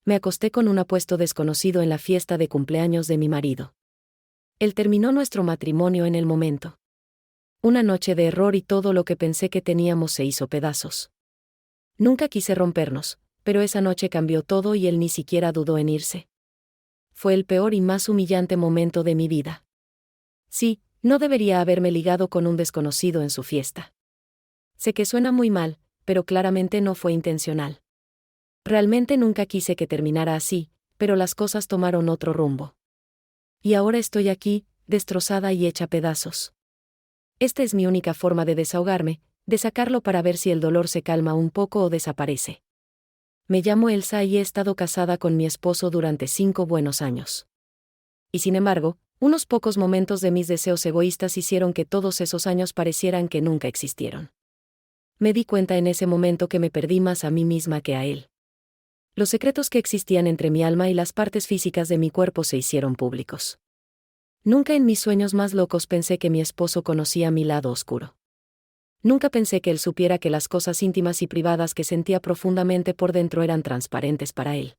me acosté con un apuesto desconocido en la fiesta de cumpleaños de mi marido. Él terminó nuestro matrimonio en el momento. Una noche de error y todo lo que pensé que teníamos se hizo pedazos. Nunca quise rompernos, pero esa noche cambió todo y él ni siquiera dudó en irse. Fue el peor y más humillante momento de mi vida. Sí, no debería haberme ligado con un desconocido en su fiesta. Sé que suena muy mal, pero claramente no fue intencional. Realmente nunca quise que terminara así, pero las cosas tomaron otro rumbo. Y ahora estoy aquí, destrozada y hecha pedazos. Esta es mi única forma de desahogarme, de sacarlo para ver si el dolor se calma un poco o desaparece. Me llamo Elsa y he estado casada con mi esposo durante 5 buenos años. Y sin embargo, unos pocos momentos de mis deseos egoístas hicieron que todos esos años parecieran que nunca existieron. Me di cuenta en ese momento que me perdí más a mí misma que a él. Los secretos que existían entre mi alma y las partes físicas de mi cuerpo se hicieron públicos. Nunca en mis sueños más locos pensé que mi esposo conocía mi lado oscuro. Nunca pensé que él supiera que las cosas íntimas y privadas que sentía profundamente por dentro eran transparentes para él.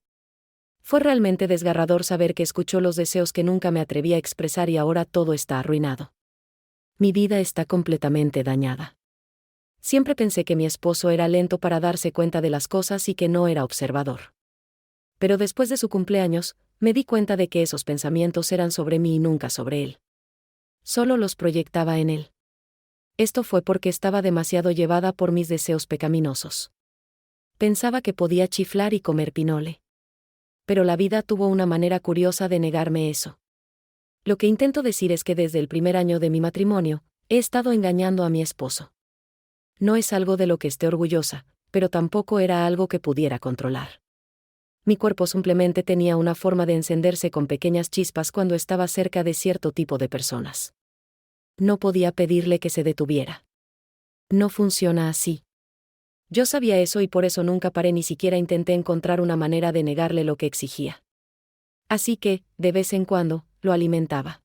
Fue realmente desgarrador saber que escuchó los deseos que nunca me atreví a expresar y ahora todo está arruinado. Mi vida está completamente dañada. Siempre pensé que mi esposo era lento para darse cuenta de las cosas y que no era observador. Pero después de su cumpleaños, me di cuenta de que esos pensamientos eran sobre mí y nunca sobre él. Solo los proyectaba en él. Esto fue porque estaba demasiado llevada por mis deseos pecaminosos. Pensaba que podía chiflar y comer pinole. Pero la vida tuvo una manera curiosa de negarme eso. Lo que intento decir es que desde el primer año de mi matrimonio, he estado engañando a mi esposo. No es algo de lo que esté orgullosa, pero tampoco era algo que pudiera controlar. Mi cuerpo simplemente tenía una forma de encenderse con pequeñas chispas cuando estaba cerca de cierto tipo de personas. No podía pedirle que se detuviera. No funciona así. Yo sabía eso y por eso nunca paré ni siquiera intenté encontrar una manera de negarle lo que exigía. Así que, de vez en cuando, lo alimentaba.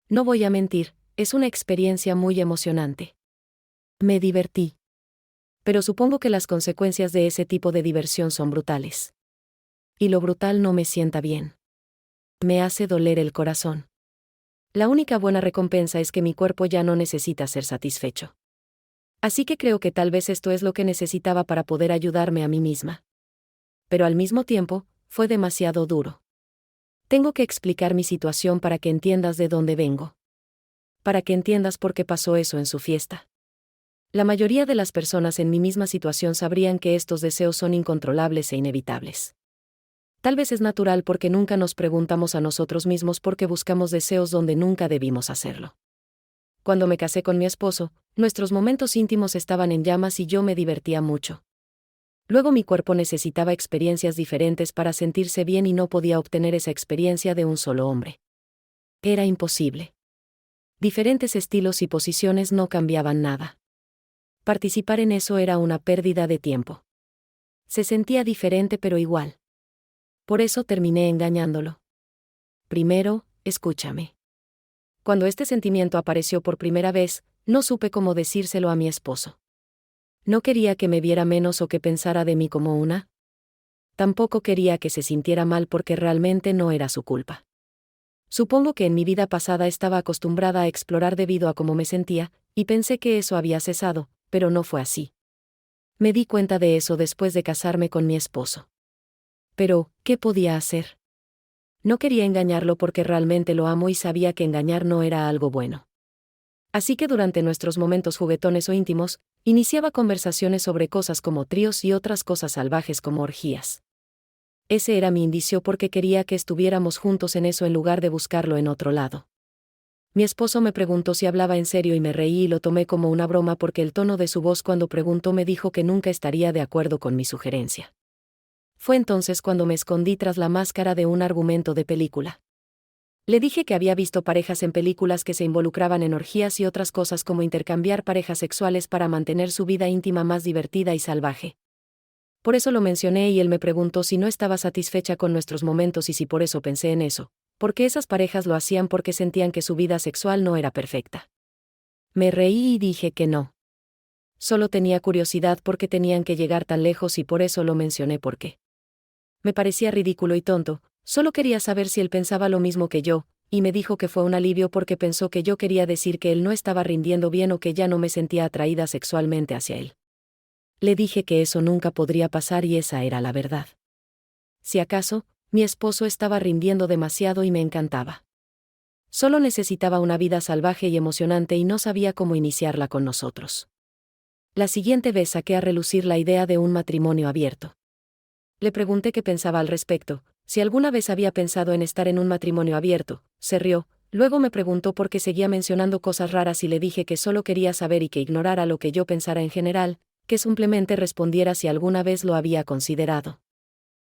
No voy a mentir, es una experiencia muy emocionante. Me divertí. Pero supongo que las consecuencias de ese tipo de diversión son brutales. Y lo brutal no me sienta bien. Me hace doler el corazón. La única buena recompensa es que mi cuerpo ya no necesita ser satisfecho. Así que creo que tal vez esto es lo que necesitaba para poder ayudarme a mí misma. Pero al mismo tiempo, fue demasiado duro. Tengo que explicar mi situación para que entiendas de dónde vengo. Para que entiendas por qué pasó eso en su fiesta. La mayoría de las personas en mi misma situación sabrían que estos deseos son incontrolables e inevitables. Tal vez es natural porque nunca nos preguntamos a nosotros mismos por qué buscamos deseos donde nunca debimos hacerlo. Cuando me casé con mi esposo, nuestros momentos íntimos estaban en llamas y yo me divertía mucho. Luego mi cuerpo necesitaba experiencias diferentes para sentirse bien y no podía obtener esa experiencia de un solo hombre. Era imposible. Diferentes estilos y posiciones no cambiaban nada. Participar en eso era una pérdida de tiempo. Se sentía diferente pero igual. Por eso terminé engañándolo. Primero, escúchame. Cuando este sentimiento apareció por primera vez, no supe cómo decírselo a mi esposo. No quería que me viera menos o que pensara de mí como una. Tampoco quería que se sintiera mal porque realmente no era su culpa. Supongo que en mi vida pasada estaba acostumbrada a explorar debido a cómo me sentía, y pensé que eso había cesado, pero no fue así. Me di cuenta de eso después de casarme con mi esposo. Pero, ¿qué podía hacer? No quería engañarlo porque realmente lo amo y sabía que engañar no era algo bueno. Así que durante nuestros momentos juguetones o íntimos, iniciaba conversaciones sobre cosas como tríos y otras cosas salvajes como orgías. Ese era mi indicio porque quería que estuviéramos juntos en eso en lugar de buscarlo en otro lado. Mi esposo me preguntó si hablaba en serio y me reí y lo tomé como una broma porque el tono de su voz cuando preguntó me dijo que nunca estaría de acuerdo con mi sugerencia. Fue entonces cuando me escondí tras la máscara de un argumento de película. Le dije que había visto parejas en películas que se involucraban en orgías y otras cosas como intercambiar parejas sexuales para mantener su vida íntima más divertida y salvaje. Por eso lo mencioné y él me preguntó si no estaba satisfecha con nuestros momentos y si por eso pensé en eso, porque esas parejas lo hacían porque sentían que su vida sexual no era perfecta. Me reí y dije que no. Solo tenía curiosidad porque tenían que llegar tan lejos y por eso lo mencioné porque me parecía ridículo y tonto, solo quería saber si él pensaba lo mismo que yo, y me dijo que fue un alivio porque pensó que yo quería decir que él no estaba rindiendo bien o que ya no me sentía atraída sexualmente hacia él. Le dije que eso nunca podría pasar y esa era la verdad. Si acaso, mi esposo estaba rindiendo demasiado y me encantaba. Solo necesitaba una vida salvaje y emocionante y no sabía cómo iniciarla con nosotros. La siguiente vez saqué a relucir la idea de un matrimonio abierto. Le pregunté qué pensaba al respecto, si alguna vez había pensado en estar en un matrimonio abierto. Se rió, luego me preguntó por qué seguía mencionando cosas raras y le dije que solo quería saber y que ignorara lo que yo pensara en general, que simplemente respondiera si alguna vez lo había considerado.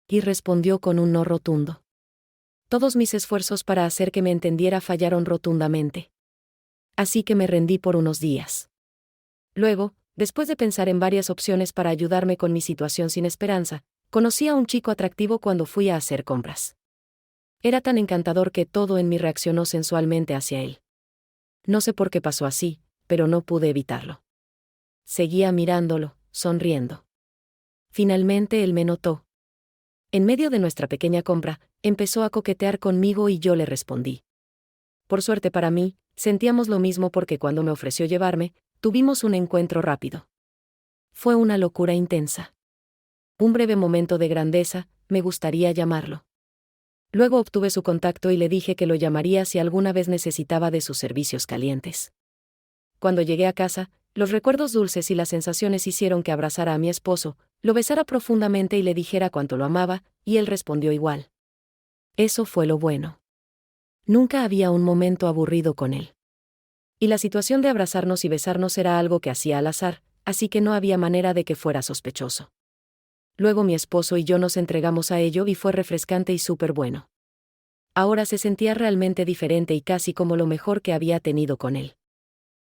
Y respondió con un no rotundo. Todos mis esfuerzos para hacer que me entendiera fallaron rotundamente. Así que me rendí por unos días. Luego, después de pensar en varias opciones para ayudarme con mi situación sin esperanza, conocí a un chico atractivo cuando fui a hacer compras. Era tan encantador que todo en mí reaccionó sensualmente hacia él. No sé por qué pasó así, pero no pude evitarlo. Seguía mirándolo, sonriendo. Finalmente él me notó. En medio de nuestra pequeña compra, empezó a coquetear conmigo y yo le respondí. Por suerte para mí, sentíamos lo mismo porque cuando me ofreció llevarme, tuvimos un encuentro rápido. Fue una locura intensa. Un breve momento de grandeza, me gustaría llamarlo. Luego obtuve su contacto y le dije que lo llamaría si alguna vez necesitaba de sus servicios calientes. Cuando llegué a casa, los recuerdos dulces y las sensaciones hicieron que abrazara a mi esposo, lo besara profundamente y le dijera cuánto lo amaba, y él respondió igual. Eso fue lo bueno. Nunca había un momento aburrido con él. Y la situación de abrazarnos y besarnos era algo que hacía al azar, así que no había manera de que fuera sospechoso. Luego mi esposo y yo nos entregamos a ello y fue refrescante y súper bueno. Ahora se sentía realmente diferente y casi como lo mejor que había tenido con él.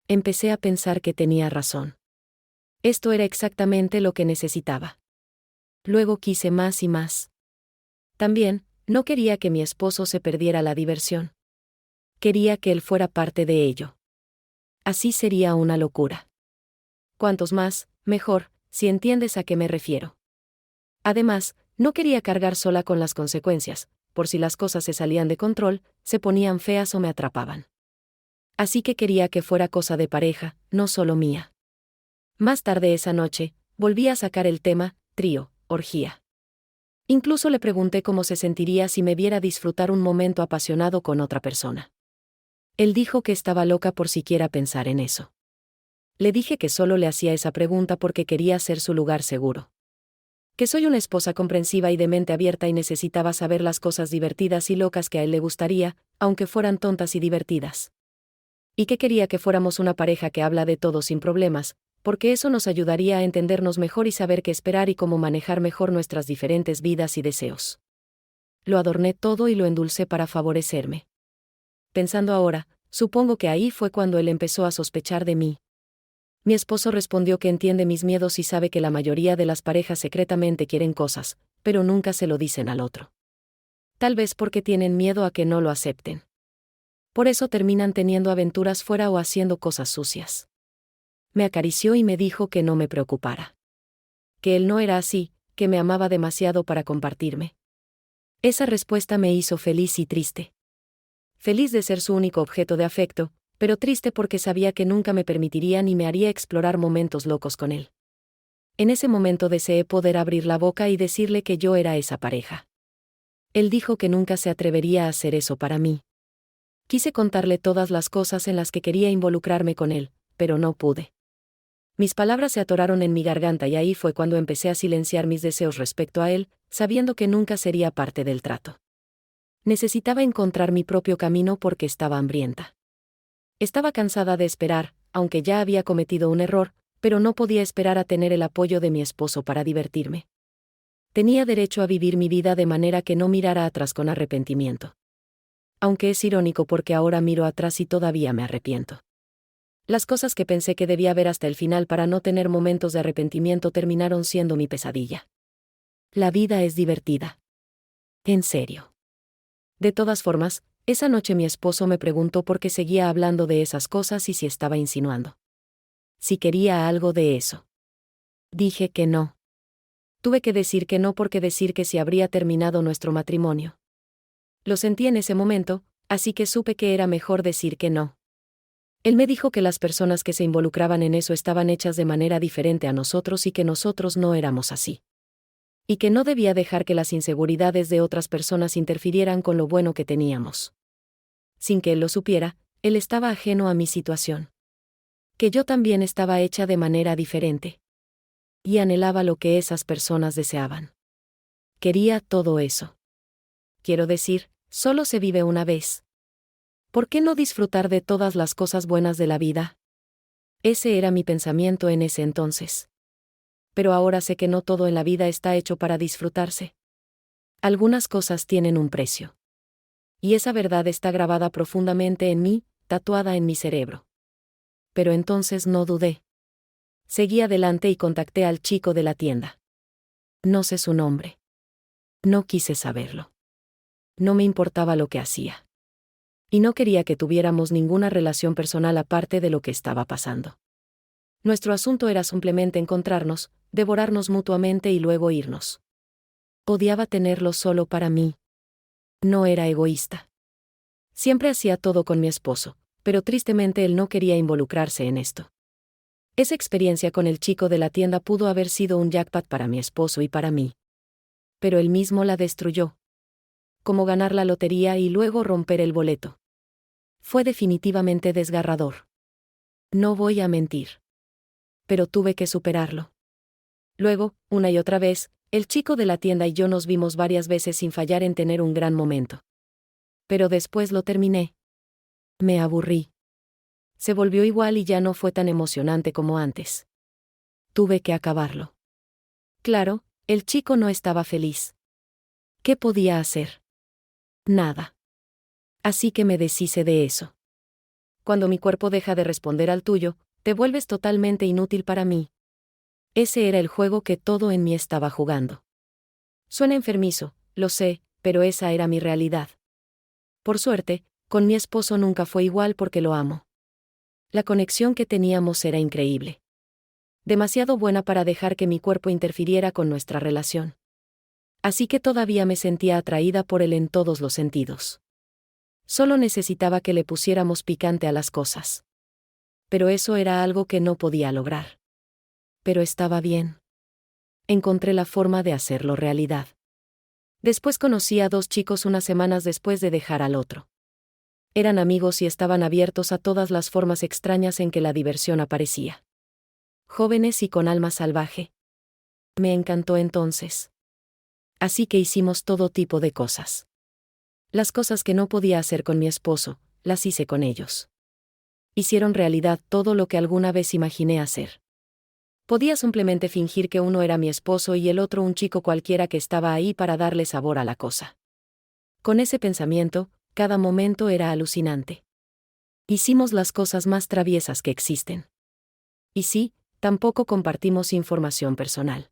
Empecé a pensar que tenía razón. Esto era exactamente lo que necesitaba. Luego quise más y más. También, no quería que mi esposo se perdiera la diversión. Quería que él fuera parte de ello. Así sería una locura. Cuantos más, mejor, si entiendes a qué me refiero. Además, no quería cargar sola con las consecuencias, por si las cosas se salían de control, se ponían feas o me atrapaban. Así que quería que fuera cosa de pareja, no solo mía. Más tarde esa noche, volví a sacar el tema, trío, orgía. Incluso le pregunté cómo se sentiría si me viera disfrutar un momento apasionado con otra persona. Él dijo que estaba loca por siquiera pensar en eso. Le dije que solo le hacía esa pregunta porque quería ser su lugar seguro. Que soy una esposa comprensiva y de mente abierta y necesitaba saber las cosas divertidas y locas que a él le gustaría, aunque fueran tontas y divertidas. Y que quería que fuéramos una pareja que habla de todo sin problemas, porque eso nos ayudaría a entendernos mejor y saber qué esperar y cómo manejar mejor nuestras diferentes vidas y deseos. Lo adorné todo y lo endulcé para favorecerme. Pensando ahora, supongo que ahí fue cuando él empezó a sospechar de mí. Mi esposo respondió que entiende mis miedos y sabe que la mayoría de las parejas secretamente quieren cosas, pero nunca se lo dicen al otro. Tal vez porque tienen miedo a que no lo acepten. Por eso terminan teniendo aventuras fuera o haciendo cosas sucias. Me acarició y me dijo que no me preocupara. Que él no era así, que me amaba demasiado para compartirme. Esa respuesta me hizo feliz y triste. Feliz de ser su único objeto de afecto, pero triste porque sabía que nunca me permitiría ni me haría explorar momentos locos con él. En ese momento deseé poder abrir la boca y decirle que yo era esa pareja. Él dijo que nunca se atrevería a hacer eso para mí. Quise contarle todas las cosas en las que quería involucrarme con él, pero no pude. Mis palabras se atoraron en mi garganta y ahí fue cuando empecé a silenciar mis deseos respecto a él, sabiendo que nunca sería parte del trato. Necesitaba encontrar mi propio camino porque estaba hambrienta. Estaba cansada de esperar, aunque ya había cometido un error, pero no podía esperar a tener el apoyo de mi esposo para divertirme. Tenía derecho a vivir mi vida de manera que no mirara atrás con arrepentimiento. Aunque es irónico porque ahora miro atrás y todavía me arrepiento. Las cosas que pensé que debía ver hasta el final para no tener momentos de arrepentimiento terminaron siendo mi pesadilla. La vida es divertida. En serio. De todas formas, esa noche mi esposo me preguntó por qué seguía hablando de esas cosas y si estaba insinuando. Si quería algo de eso. Dije que no. Tuve que decir que no porque decir que sí habría terminado nuestro matrimonio. Lo sentí en ese momento, así que supe que era mejor decir que no. Él me dijo que las personas que se involucraban en eso estaban hechas de manera diferente a nosotros y que nosotros no éramos así. Y que no debía dejar que las inseguridades de otras personas interfirieran con lo bueno que teníamos. Sin que él lo supiera, él estaba ajeno a mi situación. Que yo también estaba hecha de manera diferente. Y anhelaba lo que esas personas deseaban. Quería todo eso. Quiero decir, solo se vive una vez. ¿Por qué no disfrutar de todas las cosas buenas de la vida? Ese era mi pensamiento en ese entonces. Pero ahora sé que no todo en la vida está hecho para disfrutarse. Algunas cosas tienen un precio. Y esa verdad está grabada profundamente en mí, tatuada en mi cerebro. Pero entonces no dudé. Seguí adelante y contacté al chico de la tienda. No sé su nombre. No quise saberlo. No me importaba lo que hacía. Y no quería que tuviéramos ninguna relación personal aparte de lo que estaba pasando. Nuestro asunto era simplemente encontrarnos, devorarnos mutuamente y luego irnos. Odiaba tenerlo solo para mí. No era egoísta. Siempre hacía todo con mi esposo, pero tristemente él no quería involucrarse en esto. Esa experiencia con el chico de la tienda pudo haber sido un jackpot para mi esposo y para mí. Pero él mismo la destruyó. Como ganar la lotería y luego romper el boleto. Fue definitivamente desgarrador. No voy a mentir. Pero tuve que superarlo. Luego, una y otra vez, el chico de la tienda y yo nos vimos varias veces sin fallar en tener un gran momento. Pero después lo terminé. Me aburrí. Se volvió igual y ya no fue tan emocionante como antes. Tuve que acabarlo. Claro, el chico no estaba feliz. ¿Qué podía hacer? Nada. Así que me deshice de eso. Cuando mi cuerpo deja de responder al tuyo, te vuelves totalmente inútil para mí. Ese era el juego que todo en mí estaba jugando. Suena enfermizo, lo sé, pero esa era mi realidad. Por suerte, con mi esposo nunca fue igual porque lo amo. La conexión que teníamos era increíble. Demasiado buena para dejar que mi cuerpo interfiriera con nuestra relación. Así que todavía me sentía atraída por él en todos los sentidos. Solo necesitaba que le pusiéramos picante a las cosas. Pero eso era algo que no podía lograr. Pero estaba bien. Encontré la forma de hacerlo realidad. Después conocí a 2 chicos unas semanas después de dejar al otro. Eran amigos y estaban abiertos a todas las formas extrañas en que la diversión aparecía. Jóvenes y con alma salvaje. Me encantó entonces. Así que hicimos todo tipo de cosas. Las cosas que no podía hacer con mi esposo, las hice con ellos. Hicieron realidad todo lo que alguna vez imaginé hacer. Podía simplemente fingir que uno era mi esposo y el otro un chico cualquiera que estaba ahí para darle sabor a la cosa. Con ese pensamiento, cada momento era alucinante. Hicimos las cosas más traviesas que existen. Y sí, tampoco compartimos información personal.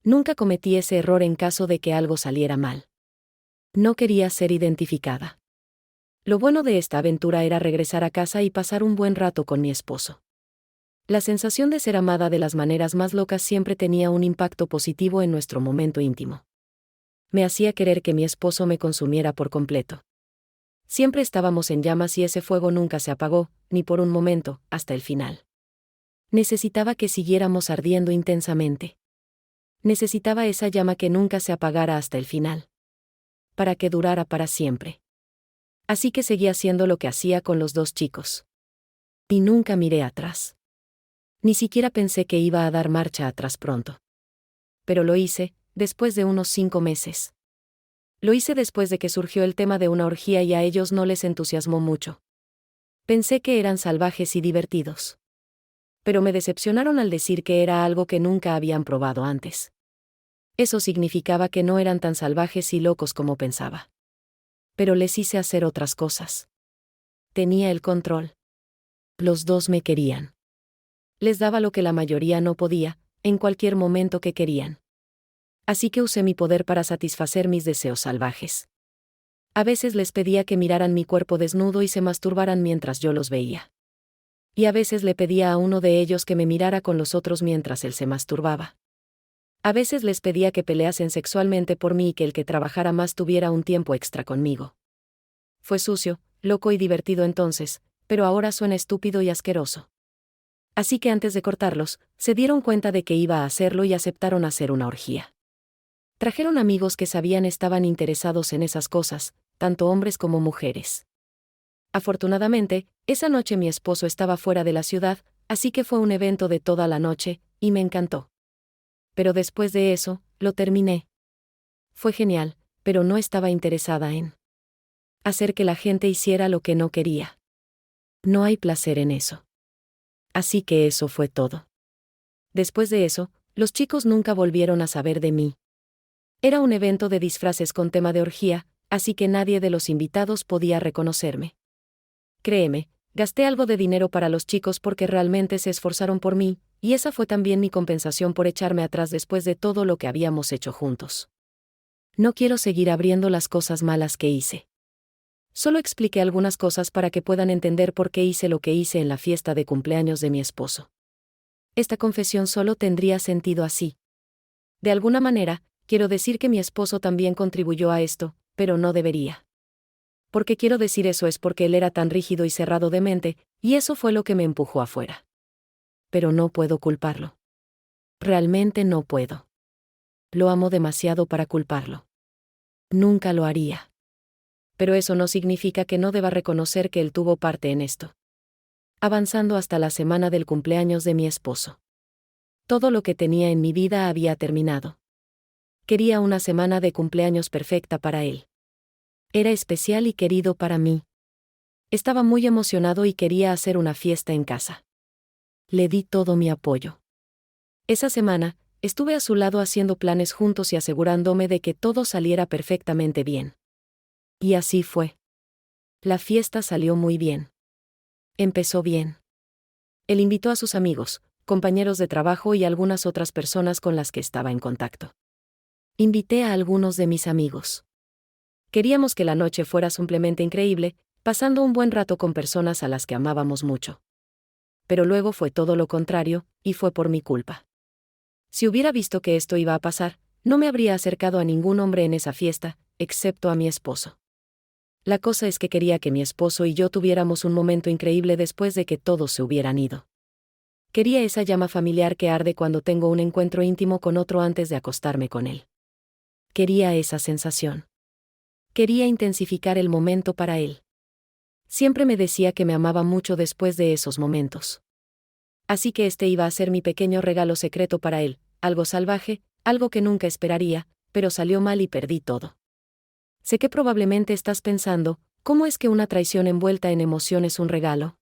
Nunca cometí ese error en caso de que algo saliera mal. No quería ser identificada. Lo bueno de esta aventura era regresar a casa y pasar un buen rato con mi esposo. La sensación de ser amada de las maneras más locas siempre tenía un impacto positivo en nuestro momento íntimo. Me hacía querer que mi esposo me consumiera por completo. Siempre estábamos en llamas y ese fuego nunca se apagó, ni por un momento, hasta el final. Necesitaba que siguiéramos ardiendo intensamente. Necesitaba esa llama que nunca se apagara hasta el final. Para que durara para siempre. Así que seguí haciendo lo que hacía con los 2 chicos. Y nunca miré atrás. Ni siquiera pensé que iba a dar marcha atrás pronto. Pero lo hice, después de unos 5 meses. Lo hice después de que surgió el tema de una orgía y a ellos no les entusiasmó mucho. Pensé que eran salvajes y divertidos. Pero me decepcionaron al decir que era algo que nunca habían probado antes. Eso significaba que no eran tan salvajes y locos como pensaba. Pero les hice hacer otras cosas. Tenía el control. Los 2 me querían. Les daba lo que la mayoría no podía, en cualquier momento que querían. Así que usé mi poder para satisfacer mis deseos salvajes. A veces les pedía que miraran mi cuerpo desnudo y se masturbaran mientras yo los veía. Y a veces le pedía a uno de ellos que me mirara con los otros mientras él se masturbaba. A veces les pedía que peleasen sexualmente por mí y que el que trabajara más tuviera un tiempo extra conmigo. Fue sucio, loco y divertido entonces, pero ahora suena estúpido y asqueroso. Así que antes de cortarlos, se dieron cuenta de que iba a hacerlo y aceptaron hacer una orgía. Trajeron amigos que sabían estaban interesados en esas cosas, tanto hombres como mujeres. Afortunadamente, esa noche mi esposo estaba fuera de la ciudad, así que fue un evento de toda la noche, y me encantó. Pero después de eso, lo terminé. Fue genial, pero no estaba interesada en hacer que la gente hiciera lo que no quería. No hay placer en eso. Así que eso fue todo. Después de eso, los chicos nunca volvieron a saber de mí. Era un evento de disfraces con tema de orgía, así que nadie de los invitados podía reconocerme. Créeme, gasté algo de dinero para los chicos porque realmente se esforzaron por mí, y esa fue también mi compensación por echarme atrás después de todo lo que habíamos hecho juntos. No quiero seguir abriendo las cosas malas que hice. Solo expliqué algunas cosas para que puedan entender por qué hice lo que hice en la fiesta de cumpleaños de mi esposo. Esta confesión solo tendría sentido así. De alguna manera, quiero decir que mi esposo también contribuyó a esto, pero no debería. ¿Por qué quiero decir eso? Es porque él era tan rígido y cerrado de mente, y eso fue lo que me empujó afuera. Pero no puedo culparlo. Realmente no puedo. Lo amo demasiado para culparlo. Nunca lo haría. Pero eso no significa que no deba reconocer que él tuvo parte en esto. Avanzando hasta la semana del cumpleaños de mi esposo. Todo lo que tenía en mi vida había terminado. Quería una semana de cumpleaños perfecta para él. Era especial y querido para mí. Estaba muy emocionado y quería hacer una fiesta en casa. Le di todo mi apoyo. Esa semana, estuve a su lado haciendo planes juntos y asegurándome de que todo saliera perfectamente bien. Y así fue. La fiesta salió muy bien. Empezó bien. Él invitó a sus amigos, compañeros de trabajo y algunas otras personas con las que estaba en contacto. Invité a algunos de mis amigos. Queríamos que la noche fuera simplemente increíble, pasando un buen rato con personas a las que amábamos mucho. Pero luego fue todo lo contrario, y fue por mi culpa. Si hubiera visto que esto iba a pasar, no me habría acercado a ningún hombre en esa fiesta, excepto a mi esposo. La cosa es que quería que mi esposo y yo tuviéramos un momento increíble después de que todos se hubieran ido. Quería esa llama familiar que arde cuando tengo un encuentro íntimo con otro antes de acostarme con él. Quería esa sensación. Quería intensificar el momento para él. Siempre me decía que me amaba mucho después de esos momentos. Así que este iba a ser mi pequeño regalo secreto para él, algo salvaje, algo que nunca esperaría, pero salió mal y perdí todo. Sé que probablemente estás pensando, ¿cómo es que una traición envuelta en emoción es un regalo?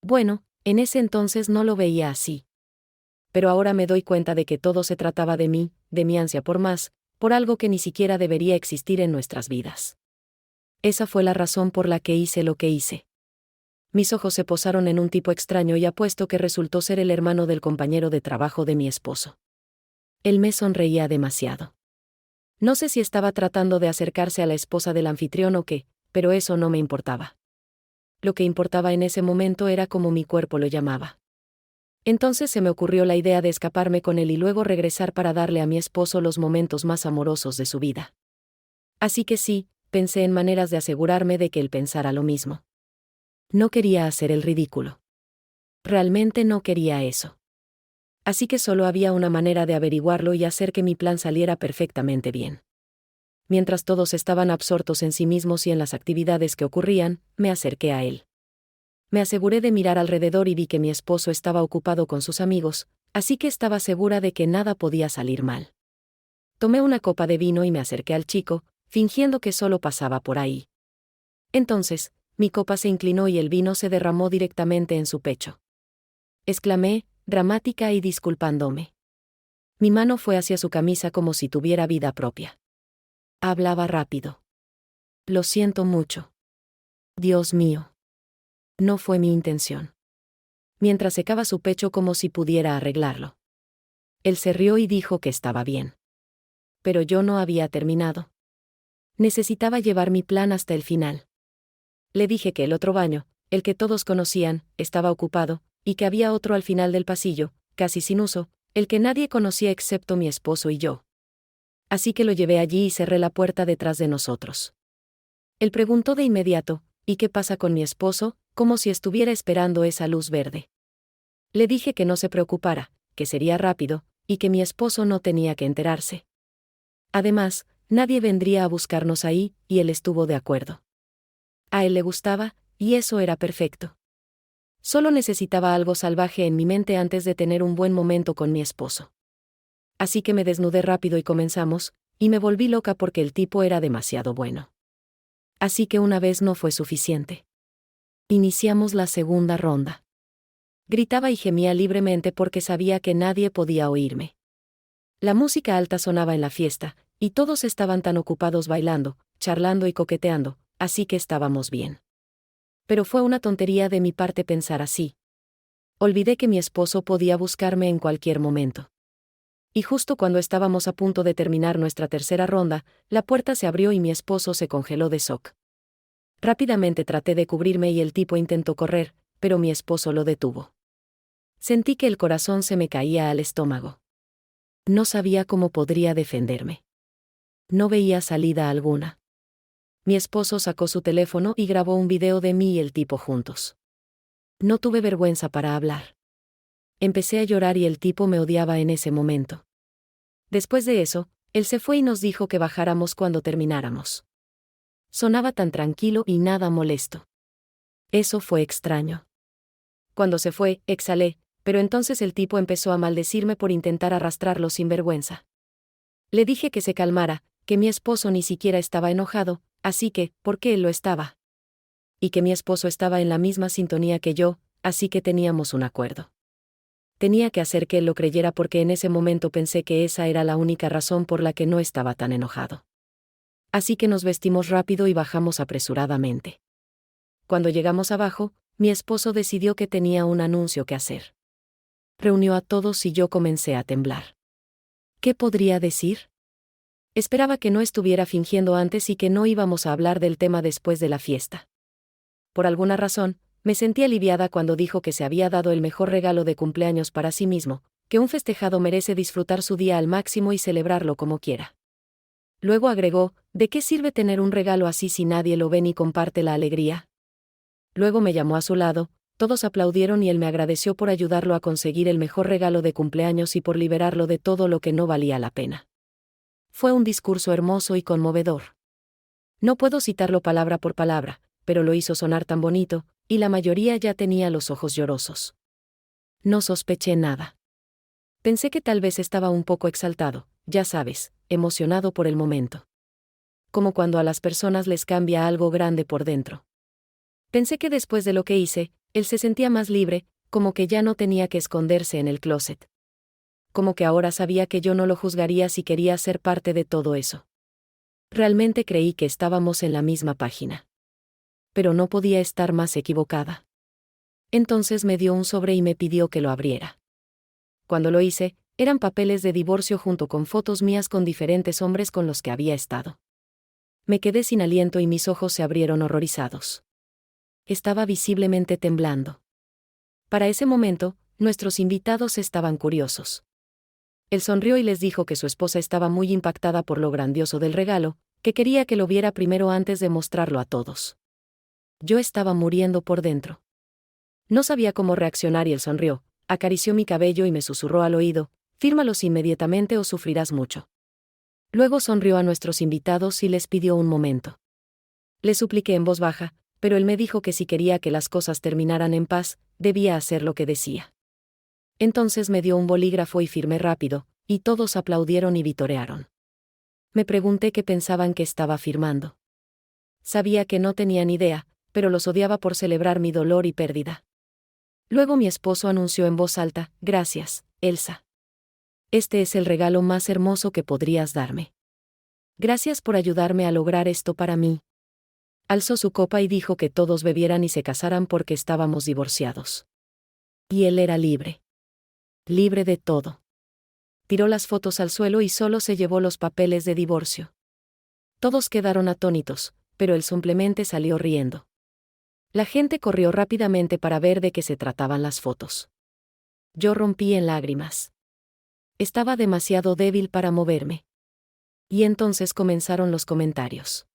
Bueno, en ese entonces no lo veía así. Pero ahora me doy cuenta de que todo se trataba de mí, de mi ansia por más, por algo que ni siquiera debería existir en nuestras vidas. Esa fue la razón por la que hice lo que hice. Mis ojos se posaron en un tipo extraño y apuesto que resultó ser el hermano del compañero de trabajo de mi esposo. Él me sonreía demasiado. No sé si estaba tratando de acercarse a la esposa del anfitrión o qué, pero eso no me importaba. Lo que importaba en ese momento era cómo mi cuerpo lo llamaba. Entonces se me ocurrió la idea de escaparme con él y luego regresar para darle a mi esposo los momentos más amorosos de su vida. Así que sí, pensé en maneras de asegurarme de que él pensara lo mismo. No quería hacer el ridículo. Realmente no quería eso. Así que solo había una manera de averiguarlo y hacer que mi plan saliera perfectamente bien. Mientras todos estaban absortos en sí mismos y en las actividades que ocurrían, me acerqué a él. Me aseguré de mirar alrededor y vi que mi esposo estaba ocupado con sus amigos, así que estaba segura de que nada podía salir mal. Tomé una copa de vino y me acerqué al chico, fingiendo que solo pasaba por ahí. Entonces, mi copa se inclinó y el vino se derramó directamente en su pecho. Exclamé, dramática y disculpándome. Mi mano fue hacia su camisa como si tuviera vida propia. Hablaba rápido. Lo siento mucho. Dios mío. No fue mi intención. Mientras secaba su pecho como si pudiera arreglarlo. Él se rió y dijo que estaba bien. Pero yo no había terminado. Necesitaba llevar mi plan hasta el final. Le dije que el otro baño, el que todos conocían, estaba ocupado, y que había otro al final del pasillo, casi sin uso, el que nadie conocía excepto mi esposo y yo. Así que lo llevé allí y cerré la puerta detrás de nosotros. Él preguntó de inmediato, ¿y qué pasa con mi esposo?, como si estuviera esperando esa luz verde. Le dije que no se preocupara, que sería rápido, y que mi esposo no tenía que enterarse. Además, nadie vendría a buscarnos ahí, y él estuvo de acuerdo. A él le gustaba, y eso era perfecto. Solo necesitaba algo salvaje en mi mente antes de tener un buen momento con mi esposo. Así que me desnudé rápido y comenzamos, y me volví loca porque el tipo era demasiado bueno. Así que una vez no fue suficiente. Iniciamos la segunda ronda. Gritaba y gemía libremente porque sabía que nadie podía oírme. La música alta sonaba en la fiesta, y todos estaban tan ocupados bailando, charlando y coqueteando, así que estábamos bien. Pero fue una tontería de mi parte pensar así. Olvidé que mi esposo podía buscarme en cualquier momento. Y justo cuando estábamos a punto de terminar nuestra tercera ronda, la puerta se abrió y mi esposo se congeló de shock. Rápidamente traté de cubrirme y el tipo intentó correr, pero mi esposo lo detuvo. Sentí que el corazón se me caía al estómago. No sabía cómo podría defenderme. No veía salida alguna. Mi esposo sacó su teléfono y grabó un video de mí y el tipo juntos. No tuve vergüenza para hablar. Empecé a llorar y el tipo me odiaba en ese momento. Después de eso, él se fue y nos dijo que bajáramos cuando termináramos. Sonaba tan tranquilo y nada molesto. Eso fue extraño. Cuando se fue, exhalé, pero entonces el tipo empezó a maldecirme por intentar arrastrarlo sin vergüenza. Le dije que se calmara, que mi esposo ni siquiera estaba enojado, así que, ¿por qué él lo estaba? Y que mi esposo estaba en la misma sintonía que yo, así que teníamos un acuerdo. Tenía que hacer que él lo creyera porque en ese momento pensé que esa era la única razón por la que no estaba tan enojado. Así que nos vestimos rápido y bajamos apresuradamente. Cuando llegamos abajo, mi esposo decidió que tenía un anuncio que hacer. Reunió a todos y yo comencé a temblar. ¿Qué podría decir? Esperaba que no estuviera fingiendo antes y que no íbamos a hablar del tema después de la fiesta. Por alguna razón, me sentí aliviada cuando dijo que se había dado el mejor regalo de cumpleaños para sí mismo, que un festejado merece disfrutar su día al máximo y celebrarlo como quiera. Luego agregó, ¿de qué sirve tener un regalo así si nadie lo ve ni comparte la alegría? Luego me llamó a su lado, todos aplaudieron y él me agradeció por ayudarlo a conseguir el mejor regalo de cumpleaños y por liberarlo de todo lo que no valía la pena. Fue un discurso hermoso y conmovedor. No puedo citarlo palabra por palabra, pero lo hizo sonar tan bonito, y la mayoría ya tenía los ojos llorosos. No sospeché nada. Pensé que tal vez estaba un poco exaltado, ya sabes, emocionado por el momento. Como cuando a las personas les cambia algo grande por dentro. Pensé que después de lo que hice, él se sentía más libre, como que ya no tenía que esconderse en el closet. Como que ahora sabía que yo no lo juzgaría si quería ser parte de todo eso. Realmente creí que estábamos en la misma página. Pero no podía estar más equivocada. Entonces me dio un sobre y me pidió que lo abriera. Cuando lo hice, eran papeles de divorcio junto con fotos mías con diferentes hombres con los que había estado. Me quedé sin aliento y mis ojos se abrieron horrorizados. Estaba visiblemente temblando. Para ese momento, nuestros invitados estaban curiosos. Él sonrió y les dijo que su esposa estaba muy impactada por lo grandioso del regalo, que quería que lo viera primero antes de mostrarlo a todos. Yo estaba muriendo por dentro. No sabía cómo reaccionar y él sonrió, acarició mi cabello y me susurró al oído, fírmalos inmediatamente o sufrirás mucho. Luego sonrió a nuestros invitados y les pidió un momento. Le supliqué en voz baja, pero él me dijo que si quería que las cosas terminaran en paz, debía hacer lo que decía. Entonces me dio un bolígrafo y firmé rápido, y todos aplaudieron y vitorearon. Me pregunté qué pensaban que estaba firmando. Sabía que no tenían idea, pero los odiaba por celebrar mi dolor y pérdida. Luego mi esposo anunció en voz alta, «Gracias, Elsa. Este es el regalo más hermoso que podrías darme. Gracias por ayudarme a lograr esto para mí». Alzó su copa y dijo que todos bebieran y se casaran porque estábamos divorciados. Y él era libre. Libre de todo. Tiró las fotos al suelo y solo se llevó los papeles de divorcio. Todos quedaron atónitos, pero él simplemente salió riendo. La gente corrió rápidamente para ver de qué se trataban las fotos. Yo rompí en lágrimas. Estaba demasiado débil para moverme. Y entonces comenzaron los comentarios.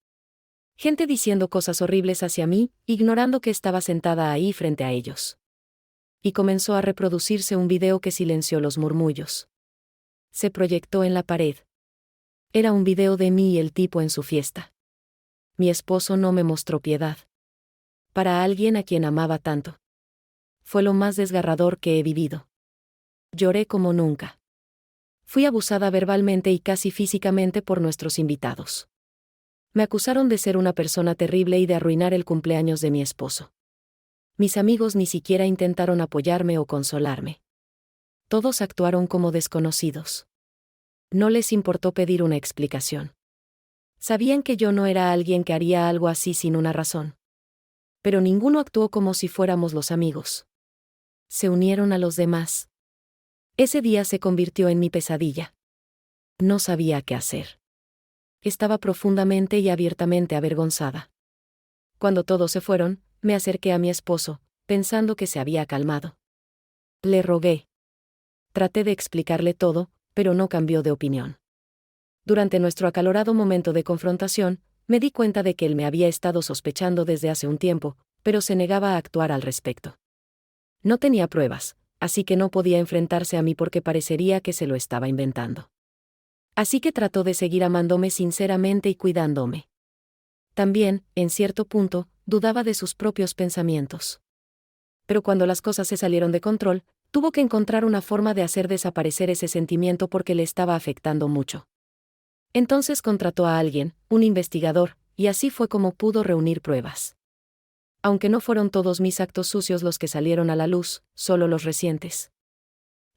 Gente diciendo cosas horribles hacia mí, ignorando que estaba sentada ahí frente a ellos. Y comenzó a reproducirse un video que silenció los murmullos. Se proyectó en la pared. Era un video de mí y el tipo en su fiesta. Mi esposo no me mostró piedad. Para alguien a quien amaba tanto. Fue lo más desgarrador que he vivido. Lloré como nunca. Fui abusada verbalmente y casi físicamente por nuestros invitados. Me acusaron de ser una persona terrible y de arruinar el cumpleaños de mi esposo. Mis amigos ni siquiera intentaron apoyarme o consolarme. Todos actuaron como desconocidos. No les importó pedir una explicación. Sabían que yo no era alguien que haría algo así sin una razón. Pero ninguno actuó como si fuéramos los amigos. Se unieron a los demás. Ese día se convirtió en mi pesadilla. No sabía qué hacer. Estaba profundamente y abiertamente avergonzada. Cuando todos se fueron, me acerqué a mi esposo, pensando que se había calmado. Le rogué. Traté de explicarle todo, pero no cambió de opinión. Durante nuestro acalorado momento de confrontación, me di cuenta de que él me había estado sospechando desde hace un tiempo, pero se negaba a actuar al respecto. No tenía pruebas, así que no podía enfrentarse a mí porque parecería que se lo estaba inventando. Así que trató de seguir amándome sinceramente y cuidándome. También, en cierto punto, dudaba de sus propios pensamientos. Pero cuando las cosas se salieron de control, tuvo que encontrar una forma de hacer desaparecer ese sentimiento porque le estaba afectando mucho. Entonces contrató a alguien, un investigador, y así fue como pudo reunir pruebas. Aunque no fueron todos mis actos sucios los que salieron a la luz, solo los recientes.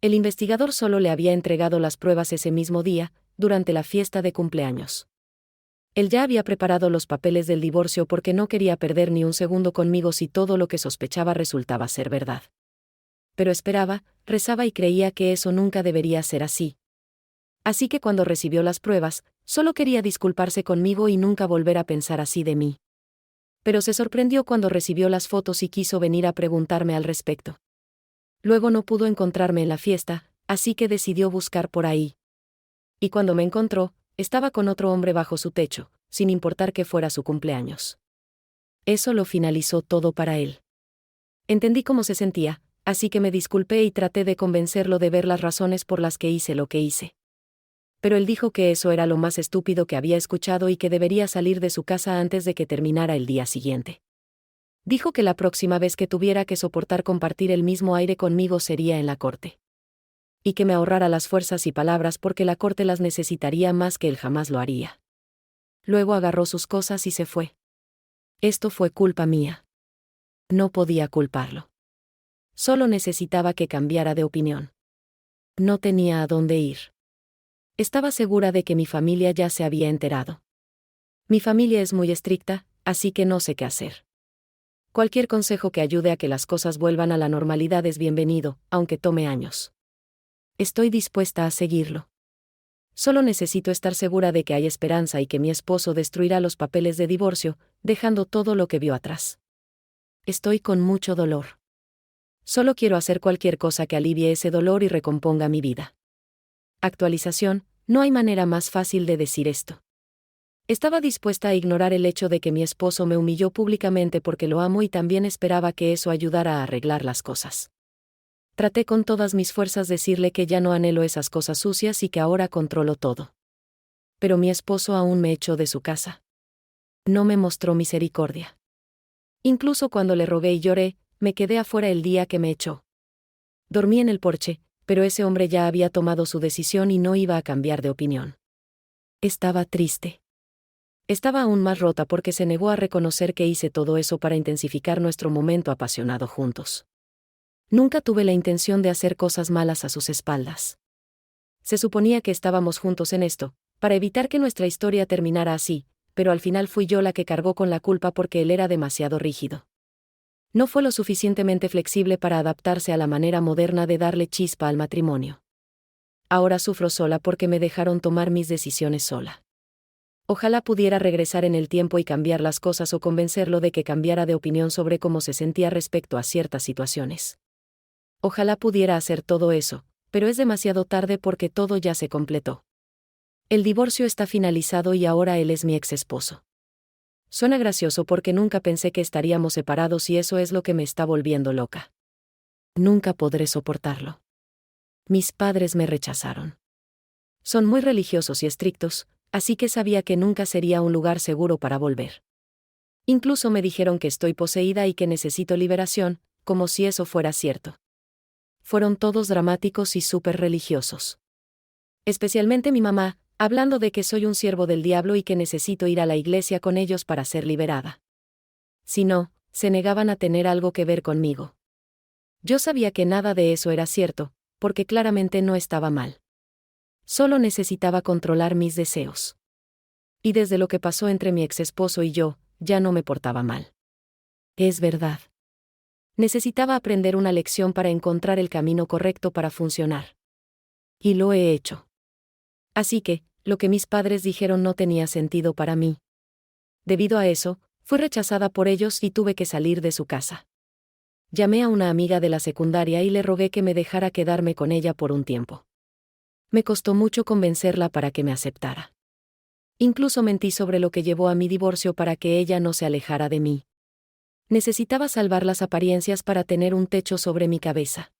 El investigador solo le había entregado las pruebas ese mismo día, durante la fiesta de cumpleaños. Él ya había preparado los papeles del divorcio porque no quería perder ni un segundo conmigo si todo lo que sospechaba resultaba ser verdad. Pero esperaba, rezaba y creía que eso nunca debería ser así. Así que cuando recibió las pruebas, solo quería disculparse conmigo y nunca volver a pensar así de mí. Pero se sorprendió cuando recibió las fotos y quiso venir a preguntarme al respecto. Luego no pudo encontrarme en la fiesta, así que decidió buscar por ahí. Y cuando me encontró, estaba con otro hombre bajo su techo, sin importar que fuera su cumpleaños. Eso lo finalizó todo para él. Entendí cómo se sentía, así que me disculpé y traté de convencerlo de ver las razones por las que hice lo que hice. Pero él dijo que eso era lo más estúpido que había escuchado y que debería salir de su casa antes de que terminara el día siguiente. Dijo que la próxima vez que tuviera que soportar compartir el mismo aire conmigo sería en la corte. Y que me ahorrara las fuerzas y palabras porque la corte las necesitaría más que él jamás lo haría. Luego agarró sus cosas y se fue. Esto fue culpa mía. No podía culparlo. Solo necesitaba que cambiara de opinión. No tenía a dónde ir. Estaba segura de que mi familia ya se había enterado. Mi familia es muy estricta, así que no sé qué hacer. Cualquier consejo que ayude a que las cosas vuelvan a la normalidad es bienvenido, aunque tome años. Estoy dispuesta a seguirlo. Solo necesito estar segura de que hay esperanza y que mi esposo destruirá los papeles de divorcio, dejando todo lo que vio atrás. Estoy con mucho dolor. Solo quiero hacer cualquier cosa que alivie ese dolor y recomponga mi vida. Actualización, no hay manera más fácil de decir esto. Estaba dispuesta a ignorar el hecho de que mi esposo me humilló públicamente porque lo amo y también esperaba que eso ayudara a arreglar las cosas. Traté con todas mis fuerzas decirle que ya no anhelo esas cosas sucias y que ahora controlo todo. Pero mi esposo aún me echó de su casa. No me mostró misericordia. Incluso cuando le rogué y lloré, me quedé afuera el día que me echó. Dormí en el porche, pero ese hombre ya había tomado su decisión y no iba a cambiar de opinión. Estaba triste. Estaba aún más rota porque se negó a reconocer que hice todo eso para intensificar nuestro momento apasionado juntos. Nunca tuve la intención de hacer cosas malas a sus espaldas. Se suponía que estábamos juntos en esto, para evitar que nuestra historia terminara así, pero al final fui yo la que cargó con la culpa porque él era demasiado rígido. No fue lo suficientemente flexible para adaptarse a la manera moderna de darle chispa al matrimonio. Ahora sufro sola porque me dejaron tomar mis decisiones sola. Ojalá pudiera regresar en el tiempo y cambiar las cosas o convencerlo de que cambiara de opinión sobre cómo se sentía respecto a ciertas situaciones. Ojalá pudiera hacer todo eso, pero es demasiado tarde porque todo ya se completó. El divorcio está finalizado y ahora él es mi ex esposo. Suena gracioso porque nunca pensé que estaríamos separados y eso es lo que me está volviendo loca. Nunca podré soportarlo. Mis padres me rechazaron. Son muy religiosos y estrictos, así que sabía que nunca sería un lugar seguro para volver. Incluso me dijeron que estoy poseída y que necesito liberación, como si eso fuera cierto. Fueron todos dramáticos y súper religiosos. Especialmente mi mamá, hablando de que soy un siervo del diablo y que necesito ir a la iglesia con ellos para ser liberada. Si no, se negaban a tener algo que ver conmigo. Yo sabía que nada de eso era cierto, porque claramente no estaba mal. Solo necesitaba controlar mis deseos. Y desde lo que pasó entre mi ex esposo y yo, ya no me portaba mal. Es verdad. Necesitaba aprender una lección para encontrar el camino correcto para funcionar. Y lo he hecho. Así que, lo que mis padres dijeron no tenía sentido para mí. Debido a eso, fui rechazada por ellos y tuve que salir de su casa. Llamé a una amiga de la secundaria y le rogué que me dejara quedarme con ella por un tiempo. Me costó mucho convencerla para que me aceptara. Incluso mentí sobre lo que llevó a mi divorcio para que ella no se alejara de mí. Necesitaba salvar las apariencias para tener un techo sobre mi cabeza.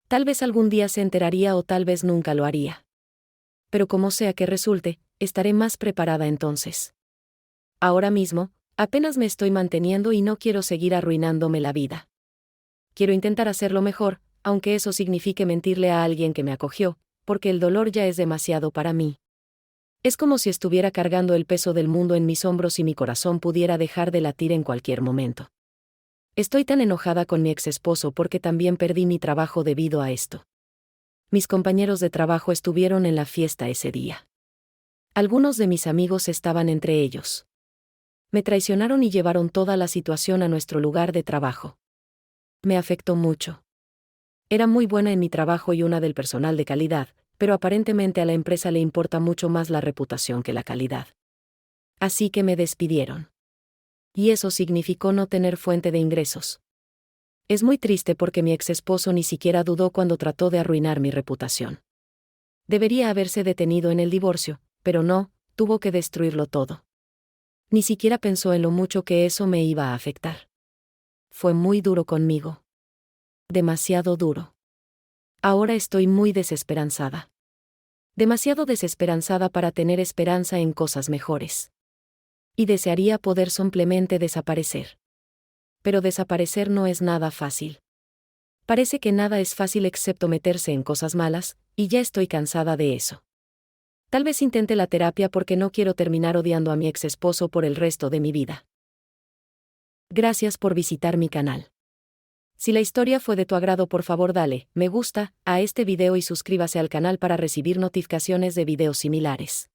Tal vez algún día se enteraría o tal vez nunca lo haría. Pero como sea que resulte, estaré más preparada entonces. Ahora mismo, apenas me estoy manteniendo y no quiero seguir arruinándome la vida. Quiero intentar hacerlo mejor, aunque eso signifique mentirle a alguien que me acogió, porque el dolor ya es demasiado para mí. Es como si estuviera cargando el peso del mundo en mis hombros y mi corazón pudiera dejar de latir en cualquier momento. Estoy tan enojada con mi ex esposo porque también perdí mi trabajo debido a esto. Mis compañeros de trabajo estuvieron en la fiesta ese día. Algunos de mis amigos estaban entre ellos. Me traicionaron y llevaron toda la situación a nuestro lugar de trabajo. Me afectó mucho. Era muy buena en mi trabajo y una del personal de calidad, pero aparentemente a la empresa le importa mucho más la reputación que la calidad. Así que me despidieron. Y eso significó no tener fuente de ingresos. Es muy triste porque mi ex esposo ni siquiera dudó cuando trató de arruinar mi reputación. Debería haberse detenido en el divorcio, pero no, tuvo que destruirlo todo. Ni siquiera pensó en lo mucho que eso me iba a afectar. Fue muy duro conmigo. Demasiado duro. Ahora estoy muy desesperanzada. Demasiado desesperanzada para tener esperanza en cosas mejores. Y desearía poder simplemente desaparecer. Pero desaparecer no es nada fácil. Parece que nada es fácil excepto meterse en cosas malas, y ya estoy cansada de eso. Tal vez intente la terapia porque no quiero terminar odiando a mi ex esposo por el resto de mi vida. Gracias por visitar mi canal. Si la historia fue de tu agrado, por favor dale me gusta a este video y suscríbase al canal para recibir notificaciones de videos similares.